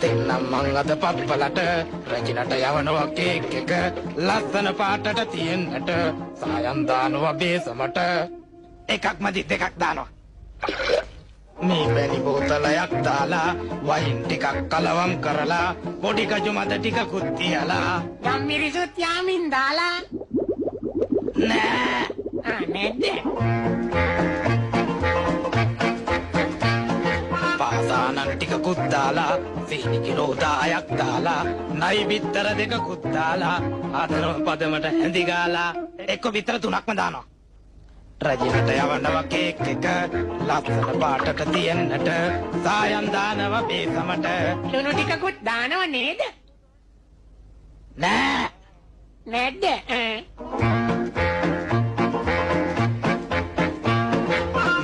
දෙන්නම් මං අද පප්පලට රජිනට යවනවා කේක් එක ලස්සන පාටට තියෙන්නට සායම් දානවා බේසමට එකක් මදි දෙකක් දානවා මේ වැනි බෝතලයක් දාලා වයින් ටිකක් කලවම් කරලා පොඩි කජු මද ටිකකුත් තියලා යම් මිරිසුත් යාමින් දාලා නෑ නැද්ද පාසානන් ටිකකුත් දාලා සීනි කිලෝ 10ක් දාලා නයි බිත්තර දෙකකුත් දාලා ආදරව පදමට හැඳි ගාලා එක්ක බිත්තර 3ක්ම දානවා රජිනට යවනවා කේක් එක ලස්සන පාටට තියෙන්නට සායම් දානවා බේසමට ලුණු ටිකකුත් දානව නේද නෑ නැද්ද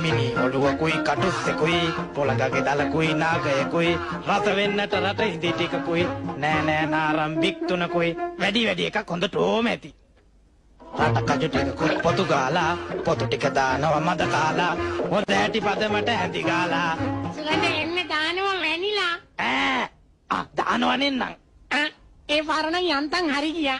මිනි ඔළුවකුයි කටුස්සෙකුයි පොළඟගේ දලකුයි නාගයකුයි රස වෙන්නට රට ඉදි ටිකකුයි නෑ නෑ නාරම්බික් තුනකුයි වැඩි වැඩි එකක් හොඳට ඕම ඇති රට කජු ටිකකුත් පොතු ගාලා පොතු ටික දානවා මද කාලා හොඳ ඇටි පදමට හැඳි ගාලා සුගඳ එන්න දානව වැනිලා දානවා නෙන්නම් ඒ වරණ යන්තම් හරි ගියා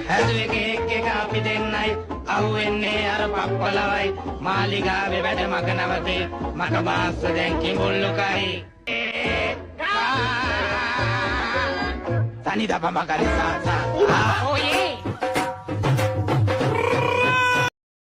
හැදුවේ කේක් එක අපි දෙන්නයි අහුවෙන්නේ අර පප්පලවයි මාලිගාවේ වැඩ මග නවතේ මක මාස්ස දැන් කිඹුල්ලුකයි තනි දපම කරි සාසා ඔය